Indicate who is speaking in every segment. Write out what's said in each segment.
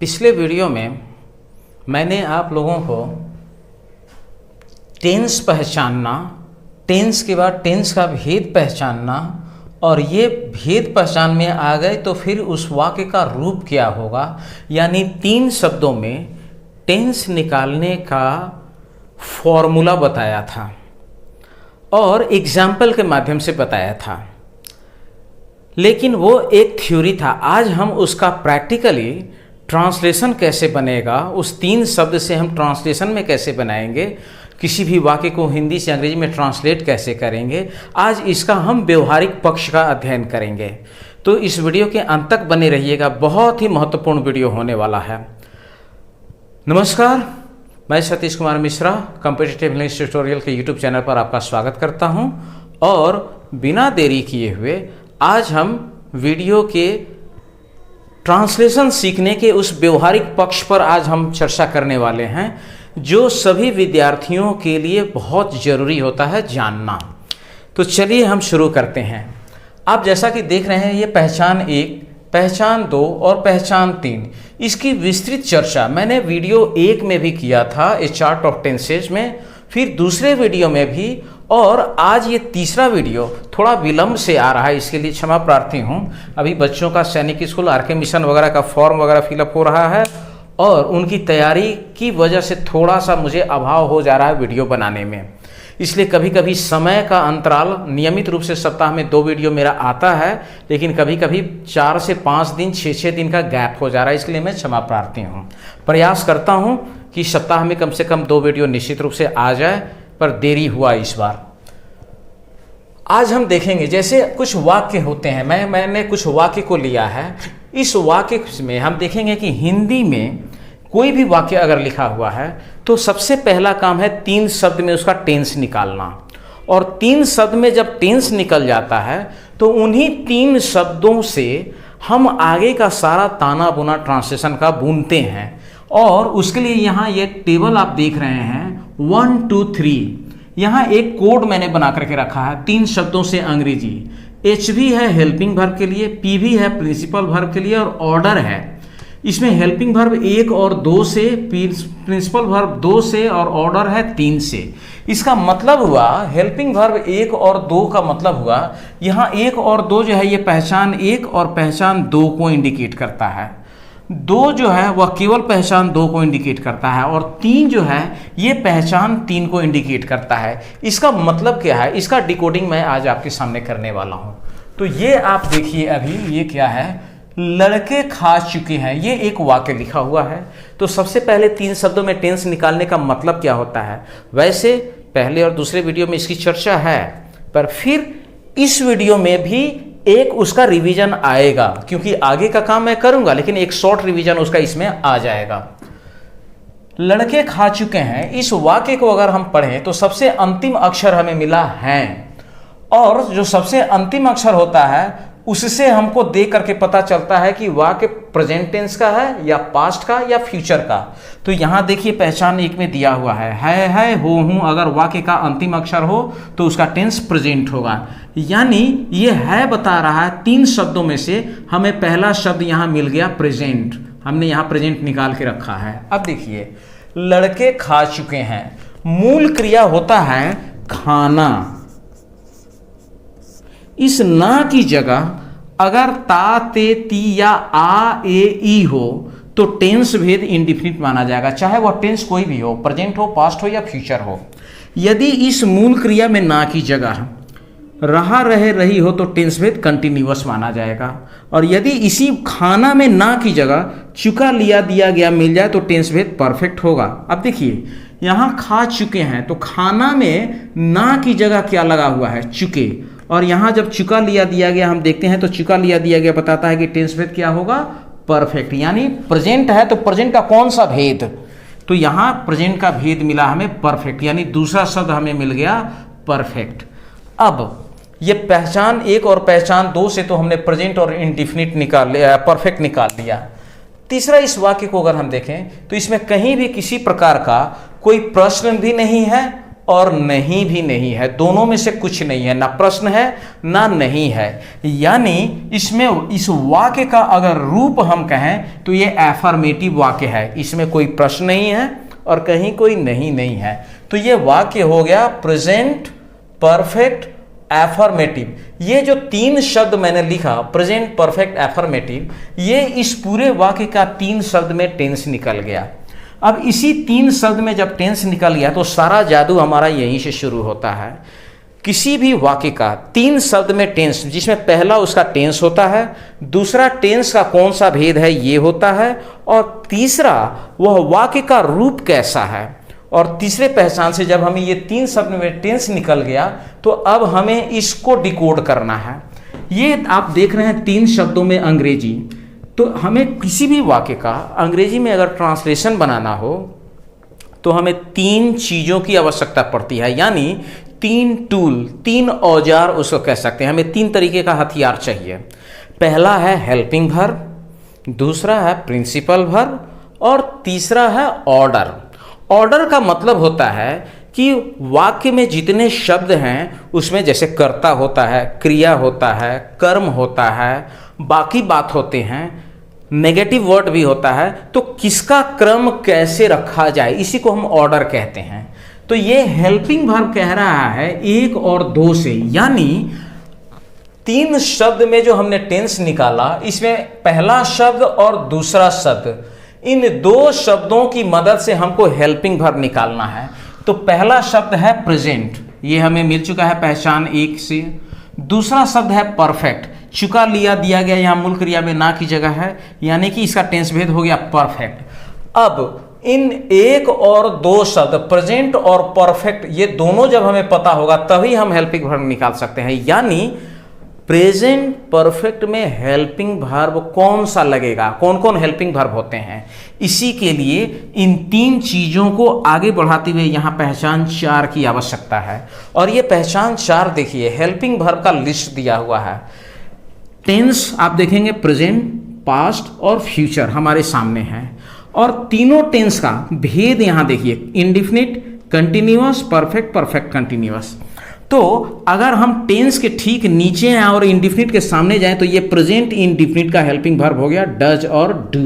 Speaker 1: पिछले वीडियो में मैंने आप लोगों को टेंस पहचानना, टेंस के बाद टेंस का भेद पहचानना और ये भेद पहचान में आ गए तो फिर उस वाक्य का रूप क्या होगा, यानी 3 शब्दों में टेंस निकालने का फॉर्मूला बताया था और एग्जाम्पल के माध्यम से बताया था। लेकिन वो एक थ्योरी था। आज हम उसका प्रैक्टिकली ट्रांसलेशन कैसे बनेगा, उस 3 शब्द से हम ट्रांसलेशन में कैसे बनाएंगे, किसी भी वाक्य को हिंदी से अंग्रेजी में ट्रांसलेट कैसे करेंगे, आज इसका हम व्यवहारिक पक्ष का अध्ययन करेंगे। तो इस वीडियो के अंत तक बने रहिएगा, बहुत ही महत्वपूर्ण वीडियो होने वाला है। नमस्कार, मैं Satish Kumar Mishra competitive English tutorial के यूट्यूब चैनल पर आपका स्वागत करता हूं और बिना देरी किए हुए आज हम वीडियो के ट्रांसलेशन सीखने के उस व्यवहारिक पक्ष पर आज हम चर्चा करने वाले हैं, जो सभी विद्यार्थियों के लिए बहुत ज़रूरी होता है जानना। तो चलिए हम शुरू करते हैं। आप जैसा कि देख रहे हैं, ये पहचान 1, पहचान 2 और पहचान 3, इसकी विस्तृत चर्चा मैंने वीडियो 1 में भी किया था, ए चार्ट ऑफ टेंसेज में, फिर दूसरे वीडियो में भी, और आज ये तीसरा वीडियो थोड़ा विलंब से आ रहा है, इसके लिए क्षमा प्रार्थी हूँ। अभी बच्चों का सैनिक स्कूल आरके मिशन वगैरह का फॉर्म वगैरह फिलअप हो रहा है और उनकी तैयारी की वजह से थोड़ा सा मुझे अभाव हो जा रहा है वीडियो बनाने में, इसलिए कभी कभी समय का अंतराल, नियमित रूप से सप्ताह में 2 वीडियो मेरा आता है, लेकिन कभी कभी 4 से 5 दिन, 6 दिन का गैप हो जा रहा है, इसलिए मैं क्षमा प्रार्थी हूँ। प्रयास करता हूँ कि सप्ताह में कम से कम 2 वीडियो निश्चित रूप से आ जाए, पर देरी हुआ इस बार। आज हम देखेंगे जैसे कुछ वाक्य होते हैं, मैंने कुछ वाक्य को लिया है। इस वाक्य में हम देखेंगे कि हिंदी में कोई भी वाक्य अगर लिखा हुआ है तो सबसे पहला काम है 3 शब्द में उसका टेंस निकालना, और 3 शब्द में जब टेंस निकल जाता है तो उन्हीं 3 शब्दों से हम आगे का सारा ताना बुना ट्रांसलेशन का बुनते हैं। और उसके लिए यहाँ ये टेबल आप देख रहे हैं 1 2 3, यहाँ एक कोड मैंने बना करके रखा है 3 शब्दों से अंग्रेजी। एच भी है हेल्पिंग वर्ब के लिए, पी भी है प्रिंसिपल वर्ब के लिए, और ऑर्डर है। इसमें हेल्पिंग वर्ब 1 और 2 से, प्रिंसिपल वर्ब 2 से, और ऑर्डर है 3 से। इसका मतलब हुआ, हेल्पिंग वर्ब 1 और 2 का मतलब हुआ, यहाँ 1 और 2 जो है ये पहचान 1 और पहचान 2 को इंडिकेट करता है। 2 जो है वह केवल पहचान 2 को इंडिकेट करता है, और 3 जो है ये पहचान 3 को इंडिकेट करता है। इसका मतलब क्या है, इसका डिकोडिंग मैं आज आपके सामने करने वाला हूँ। तो ये आप देखिए, अभी ये क्या है, लड़के खा चुके हैं, ये एक वाक्य लिखा हुआ है। तो सबसे पहले 3 शब्दों में टेंस निकालने का मतलब क्या होता है, वैसे पहले और दूसरे वीडियो में इसकी चर्चा है, पर फिर इस वीडियो में भी एक उसका रिवीजन आएगा, क्योंकि आगे का काम मैं करूंगा लेकिन एक शॉर्ट रिवीजन उसका इसमें आ जाएगा। लड़के खा चुके हैं, इस वाक्य को अगर हम पढ़ें तो सबसे अंतिम अक्षर हमें मिला है, और जो सबसे अंतिम अक्षर होता है उससे हमको देख करके पता चलता है कि वाक्य प्रेजेंट टेंस का है या पास्ट का या फ्यूचर का। तो यहाँ देखिए पहचान 1 में दिया हुआ है, हो, हूँ, अगर वाक्य का अंतिम अक्षर हो तो उसका टेंस प्रेजेंट होगा। यानी ये है बता रहा है 3 शब्दों में से हमें पहला शब्द यहाँ मिल गया प्रेजेंट, हमने यहाँ प्रेजेंट निकाल के रखा है। अब देखिए लड़के खा चुके हैं, मूल क्रिया होता है खाना। इस ना की जगह अगर ता ते ती या आ ए ई हो तो टेंस भेद इंडिफिनिट माना जाएगा, चाहे वह टेंस कोई भी हो, प्रेजेंट हो, पास्ट हो या फ्यूचर हो। यदि इस मूल क्रिया में ना की जगह रहा, रहे, रही हो तो टेंस भेद कंटिन्यूअस माना जाएगा, और यदि इसी खाना में ना की जगह चुका लिया दिया गया मिल जाए तो टेंस भेद परफेक्ट होगा। अब देखिए यहाँ खा चुके हैं, तो खाना में ना की जगह क्या लगा हुआ है, चुके, और यहाँ जब चुका लिया दिया गया हम देखते हैं तो चुका लिया दिया गया बताता है कि टेंस भेद क्या होगा, परफेक्ट। यानी प्रेजेंट है तो प्रेजेंट का कौन सा भेद, तो यहाँ प्रेजेंट का भेद मिला हमें परफेक्ट, यानी दूसरा शब्द हमें मिल गया परफेक्ट। अब ये पहचान 1 और पहचान 2 से तो हमने प्रेजेंट और इंडिफिनिट निकाल लिया, परफेक्ट निकाल लिया। तीसरा इस वाक्य को अगर हम देखें तो इसमें कहीं भी किसी प्रकार का कोई प्रश्न भी नहीं है और नहीं भी नहीं है, दोनों में से कुछ नहीं है, ना प्रश्न है ना नहीं है। यानी इसमें इस वाक्य का अगर रूप हम कहें तो ये एफर्मेटिव वाक्य है, इसमें कोई प्रश्न नहीं है और कहीं कोई नहीं है। तो ये वाक्य हो गया प्रेजेंट परफेक्ट एफर्मेटिव। ये जो 3 शब्द मैंने लिखा प्रेजेंट परफेक्ट एफर्मेटिव, ये इस पूरे वाक्य का 3 शब्द में टेंस निकल गया। अब इसी 3 शब्द में जब टेंस निकल गया तो सारा जादू हमारा यहीं से शुरू होता है। किसी भी वाक्य का 3 शब्द में टेंस, जिसमें पहला उसका टेंस होता है, दूसरा टेंस का कौन सा भेद है ये होता है, और तीसरा वह वाक्य का रूप कैसा है। और तीसरे पहचान से जब हमें ये 3 शब्द में टेंस निकल गया तो अब हमें इसको डिकोड करना है। ये आप देख रहे हैं 3 शब्दों में अंग्रेजी, तो हमें किसी भी वाक्य का अंग्रेजी में अगर ट्रांसलेशन बनाना हो तो हमें 3 चीज़ों की आवश्यकता पड़ती है, यानी 3 टूल, 3 औजार उसको कह सकते हैं। हमें 3 तरीके का हथियार चाहिए। पहला है हेल्पिंग वर्ब, दूसरा है प्रिंसिपल वर्ब और तीसरा है ऑर्डर। ऑर्डर का मतलब होता है कि वाक्य में जितने शब्द हैं उसमें जैसे कर्ता होता है, क्रिया होता है, कर्म होता है, बाकी बात होते हैं, नेगेटिव वर्ड भी होता है, तो किसका क्रम कैसे रखा जाए, इसी को हम ऑर्डर कहते हैं। तो ये हेल्पिंग वर्ब कह रहा है 1 और 2 से, यानी 3 शब्द में जो हमने टेंस निकाला, इसमें पहला शब्द और दूसरा शब्द, इन 2 शब्दों की मदद से हमको हेल्पिंग वर्ब निकालना है। तो पहला शब्द है प्रेजेंट, ये हमें मिल चुका है पहचान 1 से। दूसरा शब्द है परफेक्ट, चुका दिया गया यहाँ मूल क्रिया में ना की जगह है, यानी कि इसका टेंस भेद हो गया परफेक्ट। अब इन 1 और 2 शब्द प्रेजेंट और परफेक्ट, ये दोनों जब हमें पता होगा तभी हम हेल्पिंग वर्ब निकाल सकते हैं। यानी प्रेजेंट परफेक्ट में हेल्पिंग वर्ब कौन सा लगेगा, कौन कौन हेल्पिंग वर्ब होते हैं, इसी के लिए इन 3 चीज़ों को आगे बढ़ाते हुए यहाँ पहचान 4 की आवश्यकता है। और ये पहचान 4 देखिए, हेल्पिंग वर्ब का लिस्ट दिया हुआ है। टेंस आप देखेंगे प्रेजेंट, पास्ट और फ्यूचर हमारे सामने है, और तीनों टेंस का भेद यहाँ देखिए, indefinite, continuous, perfect, perfect continuous. तो अगर हम टेंस के ठीक नीचे हैं और इंडिफिनिट के सामने जाएं तो ये प्रेजेंट इंडिफिनिट का हेल्पिंग वर्ब हो गया डज और डू।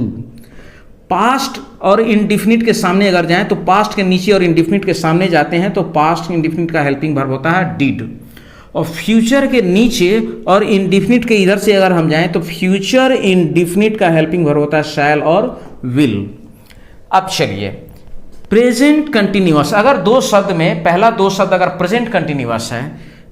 Speaker 1: पास्ट और इंडिफिनिट के सामने अगर जाएं तो पास्ट के नीचे और इंडिफिनिट के सामने जाते हैं तो पास्ट इंडिफिनिट का हेल्पिंग वर्ब होता है डिड। और फ्यूचर के नीचे और इंडिफिनिट के इधर से अगर हम जाएं तो फ्यूचर इंडिफिनिट का हेल्पिंग वर्ब होता है शैल और विल। अब चलिए प्रेजेंट कंटिन्यूअस, अगर 2 शब्द में पहला 2 शब्द अगर प्रेजेंट कंटिन्यूअस है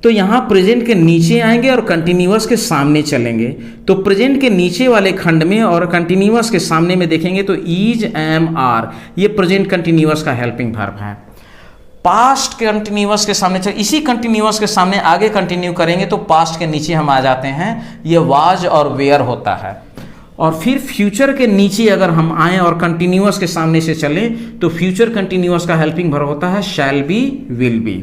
Speaker 1: तो यहाँ प्रेजेंट के नीचे आएंगे और कंटिन्यूअस के सामने चलेंगे। तो प्रेजेंट के नीचे वाले खंड में और कंटिन्यूअस के सामने में देखेंगे तो इज, एम, आर, ये प्रेजेंट कंटिन्यूअस का हेल्पिंग वर्ब है। पास्ट कंटिन्यूअस के सामने इसी कंटिन्यूअस के सामने आगे कंटिन्यू करेंगे तो पास्ट के नीचे हम आ जाते हैं, ये वाज और वेयर होता है। और फिर फ्यूचर के नीचे अगर हम आएँ और कंटिन्यूअस के सामने से चलें तो फ्यूचर कंटिन्यूअस का हेल्पिंग वर्ब होता है शैल बी, विल बी।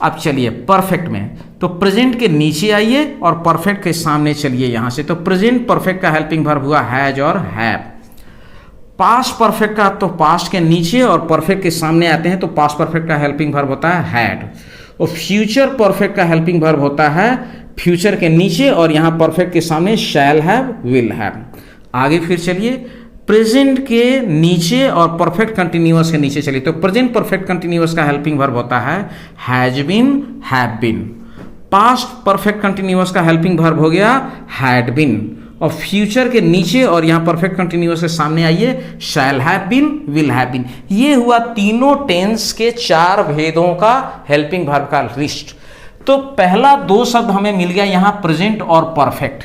Speaker 1: अब चलिए परफेक्ट में, तो प्रेजेंट के नीचे आइए और परफेक्ट के सामने चलिए यहाँ से, तो प्रेजेंट परफेक्ट का हेल्पिंग वर्ब हुआ हैज और हैव। पास्ट परफेक्ट का तो पास्ट के नीचे और परफेक्ट के सामने आते हैं तो पास्ट परफेक्ट का हेल्पिंग वर्ब होता है हैड। और फ्यूचर परफेक्ट का हेल्पिंग वर्ब होता है फ्यूचर के नीचे और यहाँ परफेक्ट के सामने शैल हैव, विल हैव। आगे फिर चलिए प्रेजेंट के नीचे और परफेक्ट कंटिन्यूअस के नीचे चलिए, तो प्रेजेंट परफेक्ट कंटिन्यूअस का हेल्पिंग वर्ब होता है has been, have been. Past perfect continuous का हेल्पिंग वर्ब हो गया हैड बीन। और फ्यूचर के नीचे और यहाँ परफेक्ट कंटिन्यूअस के सामने आइए shall have been, will have been. ये हुआ तीनों टेंस के 4 भेदों का हेल्पिंग वर्ब का लिस्ट। तो पहला 2 शब्द हमें मिल गया यहाँ प्रेजेंट और परफेक्ट।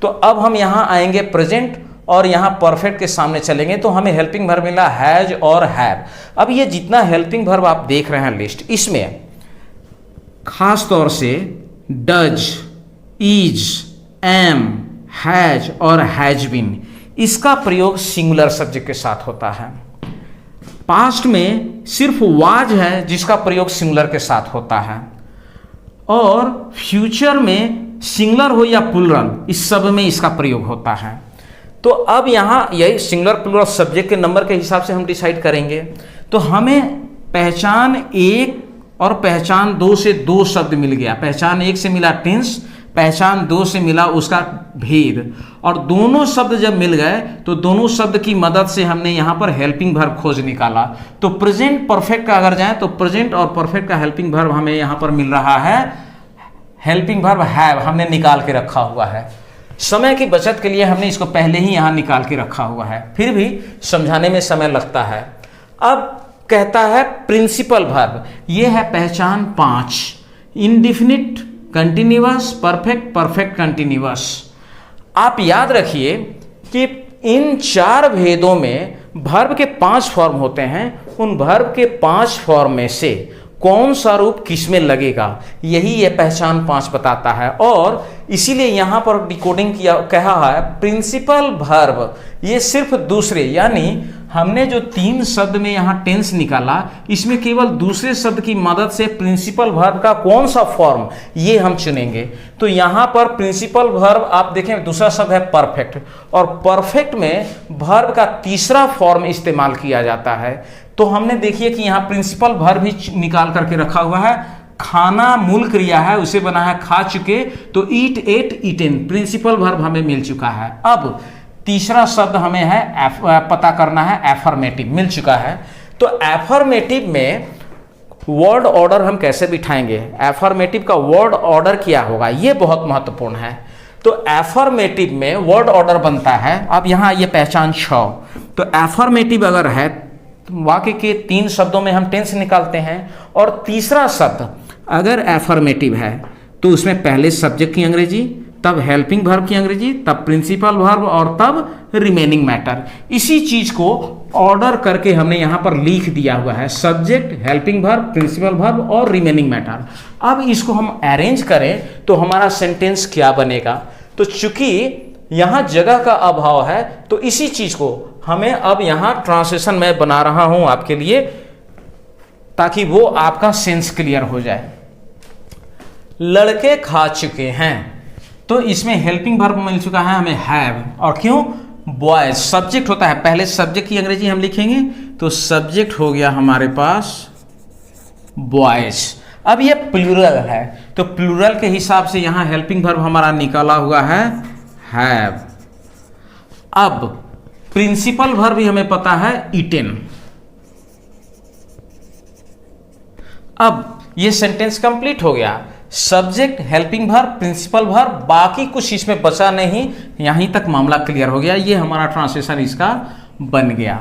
Speaker 1: तो अब हम यहाँ आएंगे प्रेजेंट और यहाँ परफेक्ट के सामने चलेंगे तो हमें हेल्पिंग वर्ब मिला हैज और हैव। अब ये जितना हेल्पिंग वर्ब आप देख रहे हैं लिस्ट, इसमें खास तौर से डज, इज, एम, हैज और हैज बीन, इसका प्रयोग सिंगुलर सब्जेक्ट के साथ होता है। पास्ट में सिर्फ वाज है जिसका प्रयोग सिंगुलर के साथ होता है, और फ्यूचर में सिंगुलर हो या प्लूरल इस सब में इसका प्रयोग होता है। तो अब यहाँ यही सिंगुलर प्लूरल सब्जेक्ट के नंबर के हिसाब से हम डिसाइड करेंगे। तो हमें पहचान 1 और पहचान 2 से 2 शब्द मिल गया। पहचान 1 से मिला टेंस, पहचान 2 से मिला उसका भेद, और दोनों शब्द जब मिल गए तो दोनों शब्द की मदद से हमने यहाँ पर हेल्पिंग वर्ब खोज निकाला। तो प्रेजेंट परफेक्ट का अगर जाए तो प्रेजेंट और परफेक्ट का हेल्पिंग वर्ब हमें यहाँ पर मिल रहा है, हेल्पिंग वर्ब हैव हमने निकाल के रखा हुआ है। समय की बचत के लिए हमने इसको पहले ही यहाँ निकाल के रखा हुआ है, फिर भी समझाने में समय लगता है। अब कहता है प्रिंसिपल वर्ब, ये है पहचान 5, indefinite, continuous, perfect, perfect continuous. आप याद रखिए कि इन 4 भेदों में वर्ब के 5 फॉर्म होते हैं। उन वर्ब के 5 फॉर्म में से कौन सा रूप किस में लगेगा, यही ये पहचान 5 बताता है। और इसीलिए यहां पर डिकोडिंग किया कहा है प्रिंसिपल वर्ब, ये सिर्फ दूसरे, यानी हमने जो 3 शब्द में यहां टेंस निकाला, इसमें केवल दूसरे शब्द की मदद से प्रिंसिपल वर्ब का कौन सा फॉर्म ये हम चुनेंगे। तो यहां पर प्रिंसिपल वर्ब आप देखें, दूसरा शब्द है परफेक्ट, और परफेक्ट में वर्ब का तीसरा फॉर्म इस्तेमाल किया जाता है। तो हमने देखिए कि यहाँ प्रिंसिपल वर्ब भी निकाल करके रखा हुआ है। खाना मूल क्रिया है, उसे बना है खा चुके, तो ईट, एट, ईटेन, प्रिंसिपल वर्ब हमें मिल चुका है। अब तीसरा शब्द हमें है पता करना है, एफर्मेटिव मिल चुका है। तो एफर्मेटिव में वर्ड ऑर्डर हम कैसे बिठाएंगे, एफर्मेटिव का वर्ड ऑर्डर क्या होगा, ये बहुत महत्वपूर्ण है। तो एफर्मेटिव में वर्ड ऑर्डर बनता है, अब यहाँ ये पहचान 6, तो एफर्मेटिव अगर है वाक्य के 3 शब्दों में हम टेंस निकालते हैं, और तीसरा शब्द अगर एफर्मेटिव है तो उसमें पहले सब्जेक्ट की अंग्रेजी, तब हेल्पिंग वर्ब की अंग्रेजी, तब प्रिंसिपल वर्ब, और तब रिमेनिंग मैटर। इसी चीज को ऑर्डर करके हमने यहां पर लिख दिया हुआ है, subject, helping verb, principal verb और रिमेनिंग मैटर। अब इसको हम अरेंज करें तो हमारा सेंटेंस क्या बनेगा। तो चूंकि यहां जगह का अभाव है, तो इसी चीज को हमें अब यहां ट्रांसलेशन मैं बना रहा हूं आपके लिए, ताकि वो आपका सेंस क्लियर हो जाए। लड़के खा चुके हैं, तो इसमें हेल्पिंग वर्ब मिल चुका है हमें हैव, और क्यों, बॉयज सब्जेक्ट होता है, पहले सब्जेक्ट की अंग्रेजी हम लिखेंगे, तो सब्जेक्ट हो गया हमारे पास बॉयज। अब ये प्लूरल है, तो प्लूरल के हिसाब से यहां हेल्पिंग वर्ब हमारा निकाला हुआ है हैव। अब प्रिंसिपल वर्ब भी हमें पता है ईटेन। अब ये सेंटेंस कंप्लीट हो गया, subject, helping verb, principal verb, बाकी कुछ इसमें बचा नहीं, यहीं तक मामला क्लियर हो गया। ये हमारा ट्रांसलेशन इसका बन गया।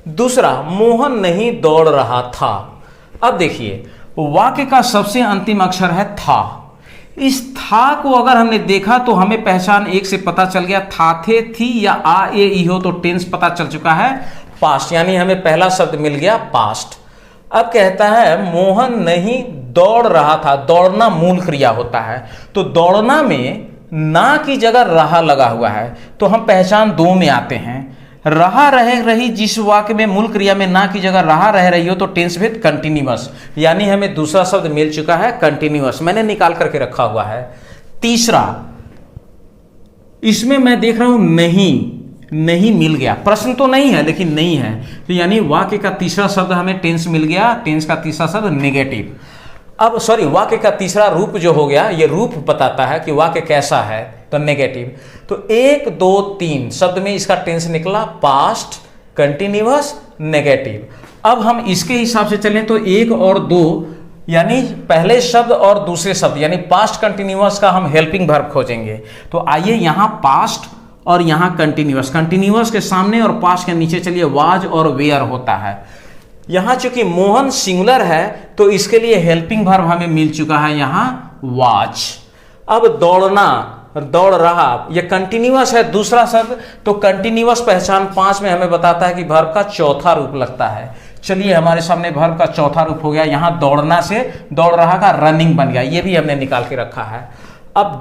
Speaker 1: दूसरा, मोहन नहीं दौड़ रहा था। अब देखिए वाक्य का सबसे अंतिम अक्षर है था। इस था को अगर हमने देखा तो हमें पहचान 1 से पता चल गया, था, थे, थी या आ, ए, ई हो, तो टेंस पता चल चुका है पास्ट, यानी हमें पहला शब्द मिल गया पास्ट। अब कहता है मोहन नहीं दौड़ रहा था, दौड़ना मूल क्रिया होता है, तो दौड़ना में ना की जगह रहा लगा हुआ है, तो हम पहचान 2 में आते हैं। रहा रह रही, जिस वाक्य में मूल क्रिया में ना की जगह रहा रह रही हो तो टेंस विद कंटिन्यूअस, यानी हमें दूसरा शब्द मिल चुका है कंटिन्यूअस, मैंने निकाल करके रखा हुआ है। तीसरा, इसमें मैं देख रहा हूं नहीं मिल गया, प्रश्न तो नहीं है लेकिन नहीं है, तो यानी वाक्य का तीसरा शब्द हमें टेंस मिल गया, टेंस का तीसरा शब्द नेगेटिव। अब सॉरी, वाक्य का तीसरा रूप जो हो गया, ये रूप बताता है कि वाक्य कैसा है, तो नेगेटिव। तो 1, 2, 3 शब्द में इसका टेंस निकला पास्ट, कंटिन्यूअस, नेगेटिव। अब हम इसके हिसाब से चलें तो 1 और 2 यानी पहले शब्द और दूसरे शब्द, यानी पास्ट कंटिन्यूअस का हम हेल्पिंग वर्ब खोजेंगे। तो आइए यहां पास्ट और यहां कंटिन्यूअस, कंटिन्यूअस के सामने और पास्ट के नीचे चलिए वाज और वेयर होता है। यहां चूंकि मोहन सिंगुलर है तो इसके लिए हेल्पिंग वर्ब हमें मिल चुका है यहां वाच। अब दौड़ना, दौड़ रहा, यह कंटिन्यूअस है दूसरा शब्द, तो कंटिन्यूअस पहचान 5 में हमें बताता है कि वर्ब का चौथा रूप लगता है। चलिए हमारे सामने वर्ब का चौथा रूप हो गया, यहां दौड़ना से दौड़ रहा का रनिंग बन गया, ये भी हमने निकाल के रखा है। अब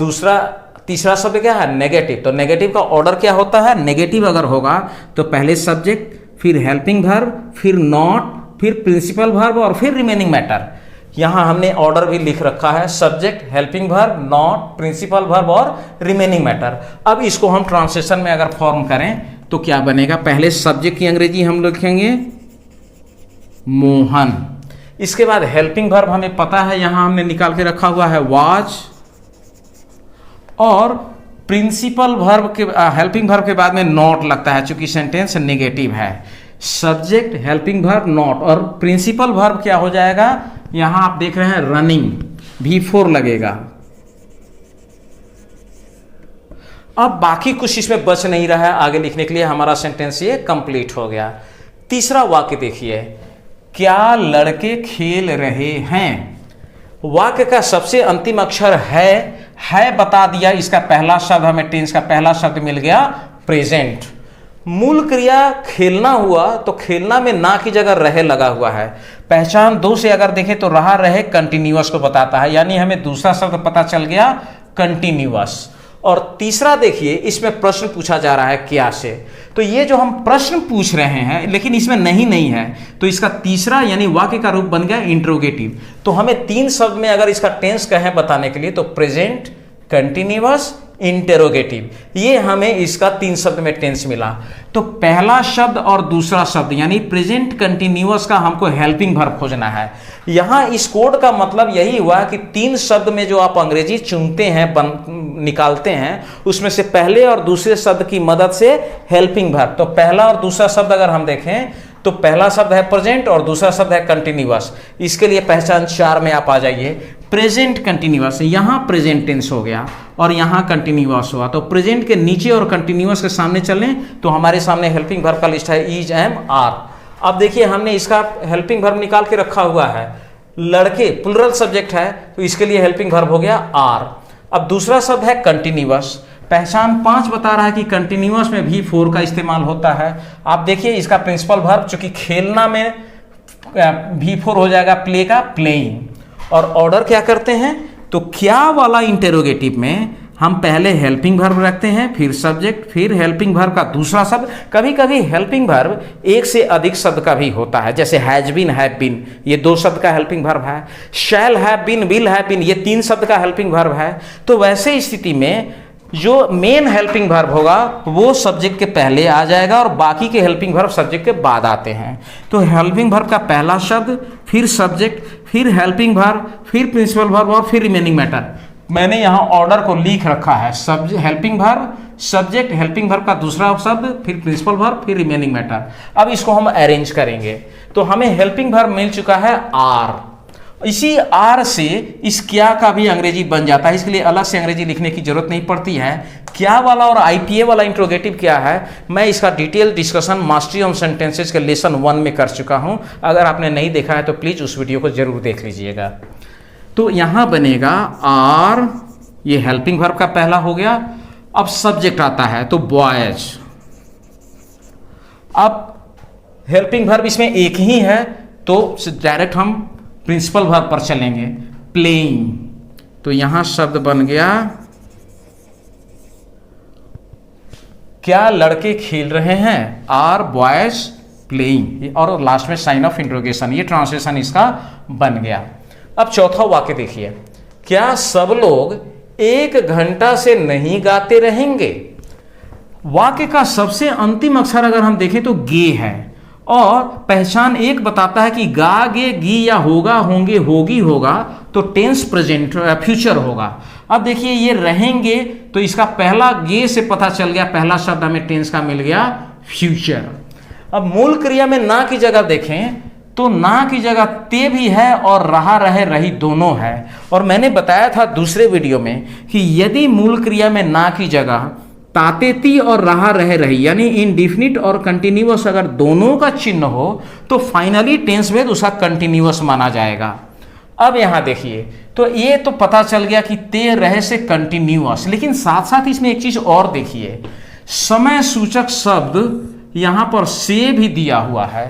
Speaker 1: तीसरा शब्द क्या है, नेगेटिव। तो नेगेटिव का ऑर्डर क्या होता है, नेगेटिव अगर होगा तो पहले सब्जेक्ट, फिर हेल्पिंग वर्ब, फिर नॉट, फिर प्रिंसिपल वर्ब और फिर रिमेनिंग मैटर। यहां हमने ऑर्डर भी लिख रखा है, subject, helping verb, not, principal verb और रिमेनिंग मैटर। अब इसको हम ट्रांसलेशन में अगर फॉर्म करें तो क्या बनेगा, पहले सब्जेक्ट की अंग्रेजी हम लिखेंगे मोहन, इसके बाद हेल्पिंग वर्ब हमें पता है, यहां हमने निकाल के रखा हुआ है वाज, और प्रिंसिपल वर्ब के हेल्पिंग वर्ब के बाद में नॉट लगता है चूंकि सेंटेंस नेगेटिव है। सब्जेक्ट, हेल्पिंग वर्ब, नॉट, और प्रिंसिपल वर्ब क्या हो जाएगा, यहां आप देख रहे हैं रनिंग, V4 लगेगा। अब बाकी कुछ इसमें बच नहीं रहा है आगे लिखने के लिए, हमारा सेंटेंस ये कंप्लीट हो गया। तीसरा वाक्य देखिए, क्या लड़के खेल रहे हैं। वाक्य का सबसे अंतिम अक्षर है बता दिया, इसका पहला शब्द हमें टेंस का पहला शब्द मिल गया प्रेजेंट। मूल क्रिया खेलना हुआ तो खेलना में ना की जगह रहे लगा हुआ है। पहचान 2 से अगर देखें तो रहे कंटिन्यूअस को बताता है, यानी हमें दूसरा शब्द पता चल गया कंटिन्यूअस। और तीसरा देखिए, इसमें प्रश्न पूछा जा रहा है क्या से, तो ये जो हम प्रश्न पूछ रहे हैं लेकिन इसमें नहीं है, तो इसका तीसरा यानी वाक्य का रूप बन गया इंट्रोगेटिव। तो हमें 3 शब्द में अगर इसका टेंस कहें बताने के लिए तो प्रेजेंट, कंटिन्यूअस, इंटेरोगेटिव, ये हमें इसका 3 शब्द में टेंस मिला। तो पहला शब्द और दूसरा शब्द यानी प्रेजेंट कंटिन्यूअस का हमको हेल्पिंग वर्ब खोजना है। यहां इस कोड का मतलब यही हुआ कि 3 शब्द में जो आप अंग्रेजी चुनते हैं, निकालते हैं, उसमें से पहले और दूसरे शब्द की मदद से हेल्पिंग वर्ब। तो पहला और दूसरा शब्द अगर हम देखें तो पहला शब्द है प्रेजेंट और दूसरा शब्द है कंटिन्यूअस। इसके लिए पहचान 4 में आप आ जाइए। प्रेजेंट कंटिन्यूअस, यहां प्रेजेंट टेंस हो गया और यहां कंटिन्यूअस हुआ, तो प्रेजेंट के नीचे और कंटिन्यूअस के सामने चलें तो हमारे सामने हेल्पिंग वर्ब का लिस्ट है इज, एम, आर। अब देखिए हमने इसका हेल्पिंग वर्ब निकाल के रखा हुआ है। लड़के प्लुरल सब्जेक्ट है तो इसके लिए हेल्पिंग वर्ब हो गया आर। अब दूसरा शब्द है कंटिन्यूअस, पहचान 5 बता रहा है कि कंटिन्यूअस में V4 का इस्तेमाल होता है। आप देखिए इसका प्रिंसिपल वर्ब चूंकि खेलना में V4 हो जाएगा प्ले का प्लेइंग। और ऑर्डर क्या करते हैं, तो क्या वाला इंटेरोगेटिव में हम पहले हेल्पिंग वर्ब रखते हैं, फिर सब्जेक्ट, फिर हेल्पिंग वर्ब का दूसरा शब्द। कभी कभी हेल्पिंग वर्ब 1 से अधिक शब्द का भी होता है, जैसे हैज बीन, हैव बीन, ये 2 शब्द का हेल्पिंग वर्ब है। Shall have been, will have been, ये 3 शब्द का हेल्पिंग वर्ब है। तो वैसे स्थिति में जो मेन हेल्पिंग वर्ब होगा वो सब्जेक्ट के पहले आ जाएगा और बाकी के हेल्पिंग वर्ब सब्जेक्ट के बाद आते हैं। तो हेल्पिंग वर्ब का पहला शब्द, फिर सब्जेक्ट, फिर हेल्पिंग वर्ब, फिर प्रिंसिपल वर्ब और फिर रिमेनिंग मैटर। मैंने यहाँ ऑर्डर को लिख रखा है, helping verb, subject, helping verb का दूसरा शब्द, फिर प्रिंसिपल वर्ब, फिर रिमेनिंग मैटर। अब इसको हम अरेंज करेंगे तो हमें हेल्पिंग वर्ब मिल चुका है आर। इसी आर से इस क्या का भी अंग्रेजी बन जाता है, इसके लिए अलग से अंग्रेजी लिखने की जरूरत नहीं पड़ती है। क्या वाला और आईपीए वाला इंट्रोगेटिव क्या है, मैं इसका detail discussion mastery on sentences के लेसन 1 में कर चुका हूं। अगर आपने नहीं देखा है तो प्लीज उस वीडियो को जरूर देख लीजिएगा। तो यहां बनेगा आर, ये हेल्पिंग वर्ब का पहला हो गया। अब सब्जेक्ट आता है तो बॉयज। अब हेल्पिंग वर्ब इसमें एक ही है तो डायरेक्ट हम प्रिंसिपल वर्ब पर चलेंगे, प्लेइंग। तो यहां शब्द बन गया क्या लड़के खेल रहे हैं, आर बॉयज प्लेइंग, और लास्ट में साइन ऑफ इंट्रोगेशन, ये ट्रांसलेशन इसका बन गया। अब चौथा वाक्य देखिए, क्या सब लोग 1 घंटा से नहीं गाते रहेंगे। वाक्य का सबसे अंतिम अक्षर अगर हम देखें तो गे है और पहचान 1 बताता है कि गा, गे, गी या होगा, होंगे, होगी होगा, तो टेंस प्रेजेंट फ्यूचर होगा। अब देखिए ये रहेंगे तो इसका पहला गे से पता चल गया, पहला शब्द हमें टेंस का मिल गया फ्यूचर। अब मूल क्रिया में ना की जगह देखें तो ना की जगह ते भी है और रहा, रहे, रही दोनों है। और मैंने बताया था दूसरे वीडियो में कि यदि मूल क्रिया में ना की जगह ताते ती और रहा, रहे, रही यानी इनडिफिनिट और कंटिन्यूअस अगर दोनों का चिन्ह हो तो फाइनली टेंस भेद उसका कंटिन्यूअस माना जाएगा। अब यहां देखिए तो ये तो पता चल गया कि ते, रहे से कंटिन्यूअस, लेकिन साथ साथ इसमें एक चीज और देखिए, समय सूचक शब्द यहां पर से भी दिया हुआ है,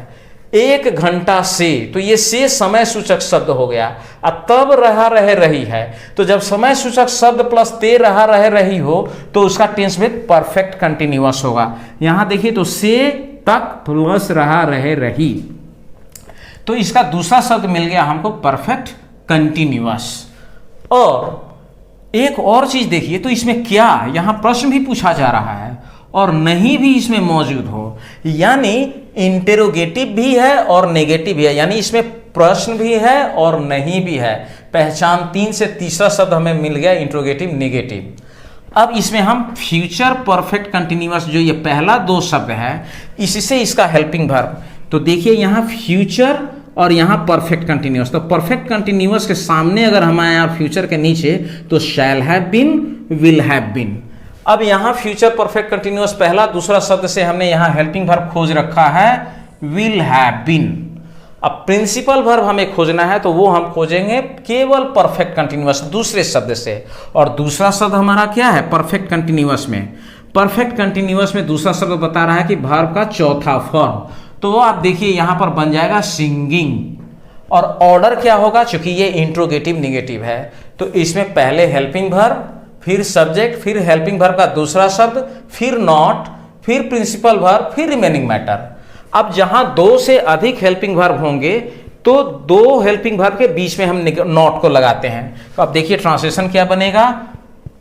Speaker 1: 1 घंटा से, तो ये से समय सूचक शब्द हो गया। अब तब रहा, रहे, रही है, तो जब समय सूचक शब्द प्लस ते, रहा, रहे, रही हो तो उसका टेंस भेद परफेक्ट कंटिन्यूअस होगा। यहां देखिए तो से तक प्लस रहा, रहे, रही, तो इसका दूसरा शब्द मिल गया हमको परफेक्ट कंटिन्यूअस। और एक और चीज देखिए तो इसमें क्या, यहां प्रश्न भी पूछा जा रहा है और नहीं भी इसमें मौजूद हो, यानी इंटेरोगेटिव भी है और नेगेटिव भी है, यानी इसमें प्रश्न भी है और नहीं भी है। पहचान 3 से तीसरा शब्द हमें मिल गया इंट्रोगेटिव नेगेटिव। अब इसमें हम फ्यूचर परफेक्ट कंटिन्यूअस, जो ये पहला 2 शब्द है, इससे इसका हेल्पिंग वर्ब, तो देखिए यहाँ फ्यूचर और यहाँ परफेक्ट कंटिन्यूअस। तो परफेक्ट कंटिन्यूअस के सामने अगर हम आए यहाँ फ्यूचर के नीचे तो shall have been, will have been. अब यहाँ फ्यूचर परफेक्ट कंटिन्यूअस पहला दूसरा शब्द से हमने यहाँ हेल्पिंग वर्ब खोज रखा है विल हैव बीन। अब प्रिंसिपल वर्ब हमें खोजना है तो वो हम खोजेंगे केवल परफेक्ट कंटिन्यूअस दूसरे शब्द से। और दूसरा शब्द हमारा क्या है परफेक्ट कंटिन्यूअस में? परफेक्ट कंटिन्यूअस में दूसरा शब्द बता रहा है कि वर्ब का चौथा फॉर्म, तो आप देखिए यहां पर बन जाएगा सिंगिंग। और ऑर्डर क्या होगा? चूंकि ये इंट्रोगेटिव नेगेटिव है तो इसमें पहले हेल्पिंग वर्ब, फिर सब्जेक्ट, फिर हेल्पिंग वर्ब का दूसरा शब्द, फिर नॉट, फिर प्रिंसिपल वर्ब, फिर रिमेनिंग मैटर। अब जहां 2 से अधिक हेल्पिंग वर्ब होंगे तो 2 हेल्पिंग वर्ब के बीच में हम नॉट को लगाते हैं। तो अब देखिए ट्रांसलेशन क्या बनेगा।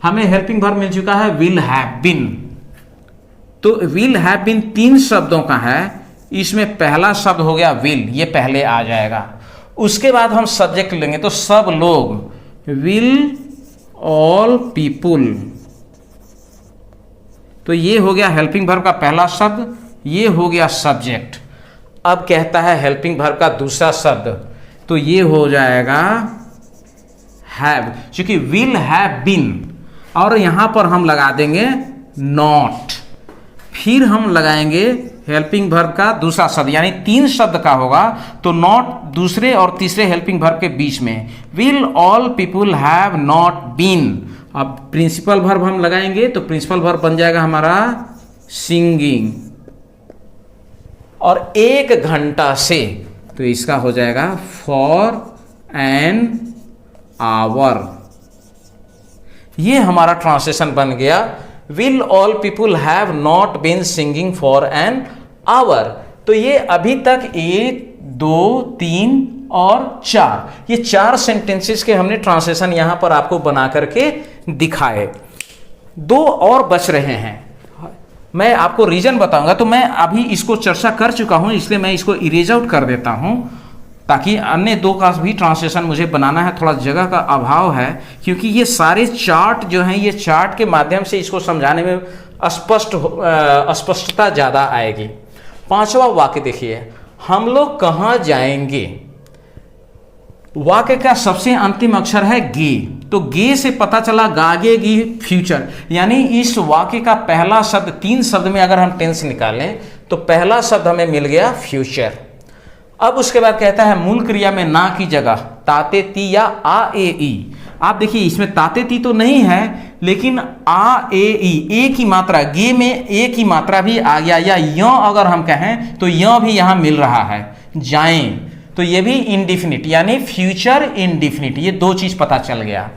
Speaker 1: हमें हेल्पिंग वर्ब मिल चुका है विल हैव बीन, तो विल हैव बीन 3 शब्दों का है, इसमें पहला शब्द हो गया विल, ये पहले आ जाएगा। उसके बाद हम सब्जेक्ट लेंगे तो सब लोग, विल ऑल पीपुल, तो ये हो गया हेल्पिंग वर्ब का पहला शब्द, ये हो गया सब्जेक्ट। अब कहता है हेल्पिंग वर्ब का दूसरा शब्द, तो ये हो जाएगा हैव, क्योंकि विल हैव बीन, और यहां पर हम लगा देंगे नॉट, फिर हम लगाएंगे हेल्पिंग वर्ब का दूसरा शब्द, यानी 3 शब्द का होगा तो नॉट दूसरे और तीसरे हेल्पिंग वर्ब के बीच में, will all people have not been. अब प्रिंसिपल वर्ब हम लगाएंगे तो प्रिंसिपल वर्ब बन जाएगा हमारा सिंगिंग, और 1 घंटा से, तो इसका हो जाएगा फॉर एन आवर। ये हमारा ट्रांसलेशन बन गया will all people have not been singing for an hour. तो ये अभी तक 1, 2, 3 और 4, ये 4 सेंटेंसेस के हमने ट्रांसलेशन यहां पर आपको बना करके दिखाए। 2 और बच रहे हैं, मैं आपको रीजन बताऊंगा। तो मैं अभी इसको चर्चा कर चुका हूं, इसलिए मैं इसको इरेज आउट कर देता हूं, ताकि अन्य 2 का भी ट्रांसलेशन मुझे बनाना है, थोड़ा जगह का अभाव है, क्योंकि ये सारे चार्ट जो हैं, ये चार्ट के माध्यम से इसको समझाने में स्पष्टता ज़्यादा आएगी। 5वां वाक्य देखिए, हम लोग कहाँ जाएंगे। वाक्य का सबसे अंतिम अक्षर है गे, तो गे से पता चला गागेगी फ्यूचर, यानी इस वाक्य का पहला शब्द, 3 शब्द में अगर हम टेंस निकालें तो पहला शब्द हमें मिल गया फ्यूचर। अब उसके बाद कहता है मूल क्रिया में ना की जगह ताते ती या आ ए ई। आप देखिए इसमें ताते ती तो नहीं है, लेकिन आ ए ई, ए की मात्रा, गे में ए की मात्रा भी आ गया, या य अगर हम कहें तो य भी यहां मिल रहा है, जाएं, तो ये भी इंडिफिनिट यानी फ्यूचर इंडिफिनिट, ये 2 चीज पता चल गया।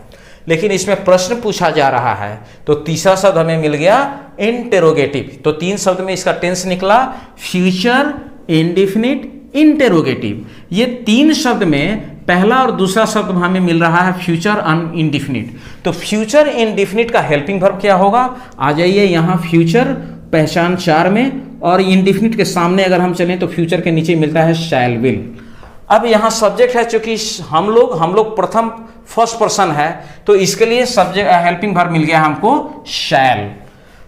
Speaker 1: लेकिन इसमें प्रश्न पूछा जा रहा है तो तीसरा शब्द हमें मिल गया इंटेरोगेटिव। तो 3 शब्द में इसका टेंस निकला फ्यूचर इंडिफिनिट इंटेरोगेटिव। ये 3 शब्द में पहला और दूसरा शब्द हमें मिल रहा है फ्यूचर इनडिफिनिट। तो फ्यूचर इनडिफिनिट का हेल्पिंग वर्ब क्या होगा? आ जाइए यहाँ फ्यूचर पहचान 4 में, और इनडिफिनिट के सामने अगर हम चलें तो फ्यूचर के नीचे मिलता है शैल विल। अब यहाँ सब्जेक्ट है, चूंकि हम लोग प्रथम फर्स्ट पर्सन है तो इसके लिए सब्जेक्ट हेल्पिंग वर्ब मिल गया हमको शैल।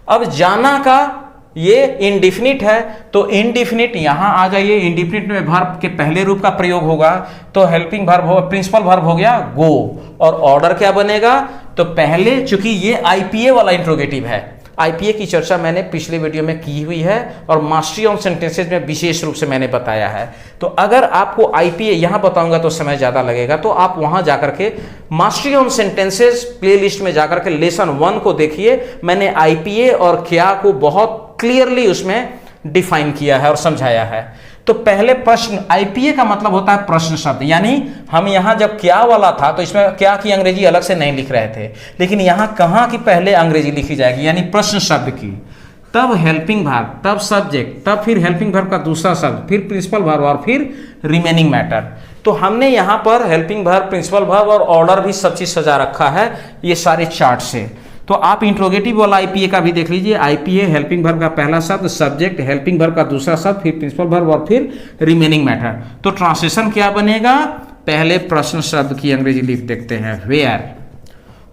Speaker 1: अब जाना का ये इंडिफिनिट है तो इंडिफिनिट यहां आ जाइए, इंडिफिनिट में वर्ब के पहले रूप का प्रयोग होगा तो हेल्पिंग वर्ब हो, प्रिंसिपल वर्ब हो गया गो। और ऑर्डर क्या बनेगा? तो पहले, चूंकि ये आईपीए वाला इंट्रोगेटिव है, आईपीए की चर्चा मैंने पिछले वीडियो में की हुई है और मास्टरी ऑन सेंटेंसेज में विशेष रूप से मैंने बताया है। तो अगर आपको आईपीए यहां बताऊंगा तो समय ज्यादा लगेगा, तो आप वहां जाकर के मास्टरी ऑन सेंटेंसेज प्लेलिस्ट में जाकर के लेसन 1 को देखिए। मैंने आईपीए और क्या को बहुत क्लियरली उसमें डिफाइन किया है और समझाया है। तो पहले प्रश्न, आईपीए का मतलब होता है प्रश्न शब्द, यानी हम यहां जब क्या वाला था तो इसमें क्या की अंग्रेजी अलग से नहीं लिख रहे थे, लेकिन यहां कहां की पहले अंग्रेजी लिखी जाएगी, यानी प्रश्न शब्द की, तब हेल्पिंग वर्ब, तब सब्जेक्ट, तब फिर हेल्पिंग वर्ब का दूसरा शब्द, फिर प्रिंसिपल वर्ब और फिर रिमेनिंग मैटर। तो हमने यहां पर हेल्पिंग वर्ब, प्रिंसिपल वर्ब और ऑर्डर भी सब चीज सजा रखा है ये सारे चार्ट से। तो तो आप इंट्रोगेटिव वाला आईपीए का भी देख लीजिए। आईपीए हेल्पिंग वर्ब का पहला शब्द, सब्जेक्ट, हेल्पिंग वर्ब का दूसरा शब्द, फिर प्रिंसिपल वर्ब और फिर रिमेनिंग मैटर। तो ट्रांसलेशन क्या बनेगा? पहले प्रश्न शब्द की अंग्रेजी लिख देखते हैं, वेयर।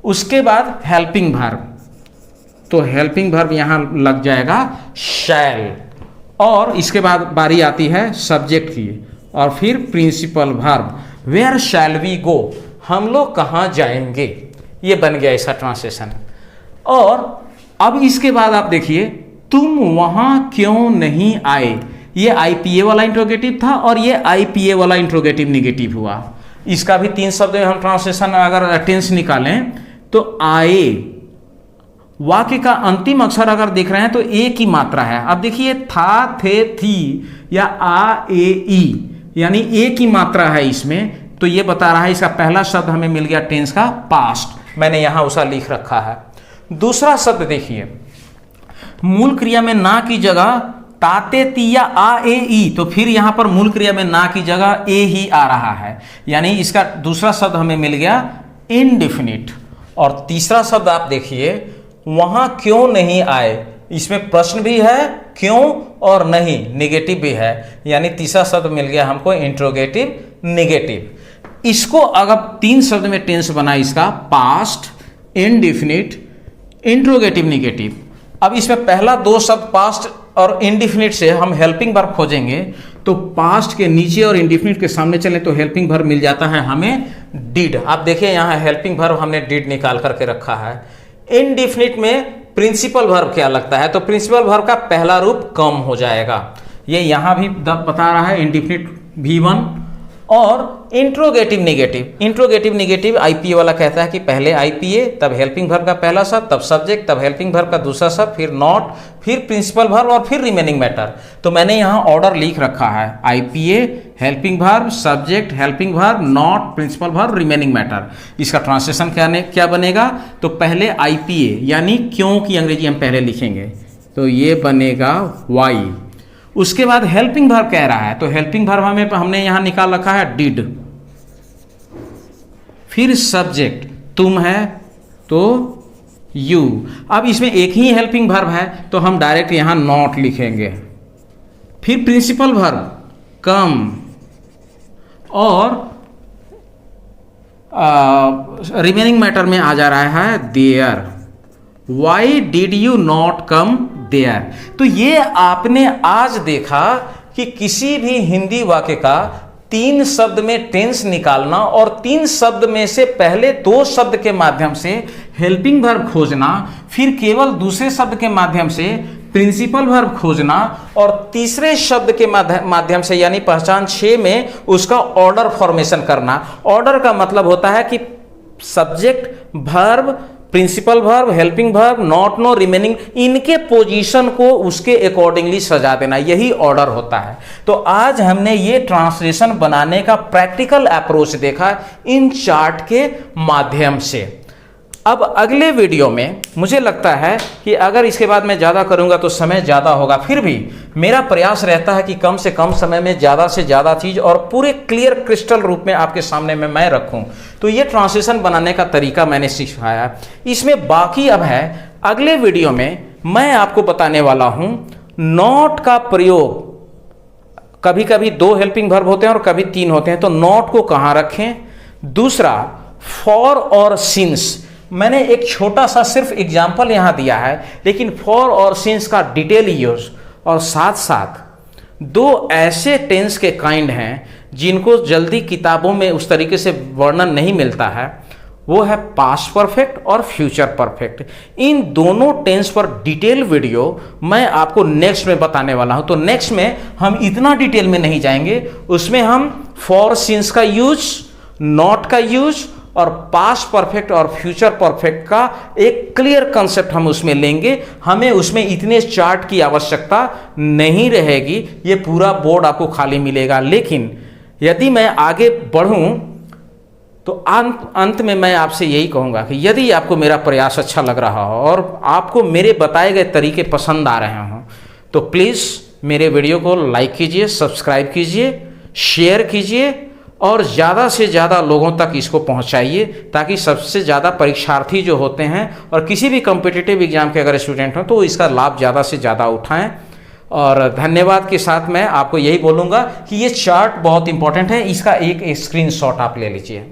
Speaker 1: उसके बाद हेल्पिंग वर्ब, तो हेल्पिंग वर्ब यहां लग जाएगा शैल। और इसके बाद बारी आती है सब्जेक्ट की और फिर principal verb, where shall we go, हम लोग कहाँ जाएंगे। ये बन गया इसका ट्रांसलेशन। और अब इसके बाद आप देखिए, तुम वहां क्यों नहीं आए। ये आईपीए वाला इंट्रोगेटिव था और ये आईपीए वाला इंट्रोगेटिव निगेटिव हुआ। इसका भी 3 शब्द में हम ट्रांसलेशन अगर टेंस निकालें तो आए, वाक्य का अंतिम अक्षर अगर देख रहे हैं तो ए की मात्रा है। अब देखिए था, थे, थी या आ, ए, ई, यानी ए की मात्रा है इसमें, तो ये बता रहा है इसका पहला शब्द हमें मिल गया टेंस का पास्ट। मैंने यहां उसा लिख रखा है। दूसरा शब्द देखिए, मूल क्रिया में ना की जगह ताते ती या आ, ए, ई, तो फिर यहां पर मूल क्रिया में ना की जगह ए ही आ रहा है, यानी इसका दूसरा शब्द हमें मिल गया इनडिफिनिट। और तीसरा शब्द आप देखिए, वहां क्यों नहीं आए, इसमें प्रश्न भी है क्यों और नहीं, नेगेटिव भी है, यानी तीसरा शब्द मिल गया हमको इंट्रोगेटिव निगेटिव। इसको अगर 3 शब्द में टेंस बना इसका पास्ट, इनडिफिनिट, इंट्रोगेटिव निगेटिव। अब इसमें पहला 2 शब्द पास्ट और इनडिफिनिट से हम हेल्पिंग वर्ब खोजेंगे, तो पास्ट के नीचे और इनडिफिनिट के सामने चलें तो हेल्पिंग वर्ब मिल जाता है हमें डिड। आप देखिए यहां हेल्पिंग वर्ब हमने डिड निकाल करके रखा है। इनडिफिनिट में प्रिंसिपल वर्ब क्या लगता है, तो प्रिंसिपल वर्ब का पहला रूप कम हो जाएगा। ये यहां भी बता रहा है इनडिफिनिट V1। और इंट्रोगेटिव निगेटिव आईपीए वाला कहता है कि पहले आईपीए, तब हेल्पिंग वर्ब का पहला शब्द, तब सब्जेक्ट, तब हेल्पिंग वर्ब का दूसरा शब्द, फिर नॉट, फिर प्रिंसिपल वर्ब और फिर रिमेनिंग मैटर। तो मैंने यहाँ ऑर्डर लिख रखा है, IPA, helping verb, subject, helping verb, not, principal verb, remaining matter. इसका ट्रांसलेशन क्या बनेगा, तो पहले आईपीए यानी क्यों की अंग्रेजी हम पहले लिखेंगे, तो ये बनेगा वाई। उसके बाद हेल्पिंग वर्ब कह रहा है, तो हेल्पिंग वर्ब हमने यहां निकाल रखा है डिड। फिर सब्जेक्ट तुम है तो यू। अब इसमें एक ही हेल्पिंग वर्ब है तो हम डायरेक्ट यहां नॉट लिखेंगे। फिर प्रिंसिपल वर्ब कम और रिमेनिंग मैटर में आ जा रहा है there. Why did you not come there. तो ये आपने आज देखा कि किसी भी हिंदी वाक्य का 3 शब्द में टेंस निकालना और 3 शब्द में से पहले 2 शब्द के माध्यम से हेल्पिंग वर्ब खोजना, फिर केवल दूसरे शब्द के माध्यम से प्रिंसिपल वर्ब खोजना और तीसरे शब्द के माध्यम से यानी पहचान 6 में उसका ऑर्डर फॉर्मेशन करना। ऑर्डर का मतलब होता है कि subject, verb, principal verb, helping verb, not, no, remaining, इनके पोजीशन को उसके अकॉर्डिंगली सजा देना, यही ऑर्डर होता है। तो आज हमने ये ट्रांसलेशन बनाने का प्रैक्टिकल अप्रोच देखा इन चार्ट के माध्यम से। अब अगले वीडियो में मुझे लगता है कि अगर इसके बाद मैं ज़्यादा करूंगा तो समय ज़्यादा होगा, फिर भी मेरा प्रयास रहता है कि कम से कम समय में ज़्यादा से ज़्यादा चीज़ और पूरे क्लियर क्रिस्टल रूप में आपके सामने में मैं रखूं। तो ये ट्रांसलेशन बनाने का तरीका मैंने सिखाया। इसमें बाकी अब है अगले वीडियो में मैं आपको बताने वाला हूँ नॉट का प्रयोग। कभी कभी 2 हेल्पिंग वर्ब होते हैं और कभी 3 होते हैं, तो नॉट को कहाँ रखें। दूसरा फॉर और सिंस, मैंने एक छोटा सा सिर्फ एग्जाम्पल यहां दिया है, लेकिन फॉर और सिंस का डिटेल यूज और साथ साथ 2 ऐसे टेंस के काइंड हैं जिनको जल्दी किताबों में उस तरीके से वर्णन नहीं मिलता है, वो है पास्ट परफेक्ट और फ्यूचर परफेक्ट। इन दोनों टेंस पर डिटेल वीडियो मैं आपको नेक्स्ट में बताने वाला हूं। तो नेक्स्ट में हम इतना डिटेल में नहीं जाएंगे, उसमें हम फॉर सिंस का यूज, नॉट का यूज और पास्ट परफेक्ट और फ्यूचर परफेक्ट का एक क्लियर कंसेप्ट हम उसमें लेंगे। हमें उसमें इतने चार्ट की आवश्यकता नहीं रहेगी, ये पूरा बोर्ड आपको खाली मिलेगा। लेकिन यदि मैं आगे बढ़ूं तो अंत में मैं आपसे यही कहूंगा कि यदि आपको मेरा प्रयास अच्छा लग रहा हो और आपको मेरे बताए गए तरीके पसंद आ रहे हों तो प्लीज़ मेरे वीडियो को लाइक कीजिए, सब्सक्राइब कीजिए, शेयर कीजिए और ज़्यादा से ज़्यादा लोगों तक इसको पहुंचाइए, ताकि सबसे ज़्यादा परीक्षार्थी जो होते हैं और किसी भी कॉम्पिटिटिव एग्जाम के अगर स्टूडेंट हों तो इसका लाभ ज़्यादा से ज़्यादा उठाएं। और धन्यवाद के साथ मैं आपको यही बोलूँगा कि ये चार्ट बहुत इंपॉर्टेंट है, इसका एक स्क्रीनशॉट आप ले लीजिए।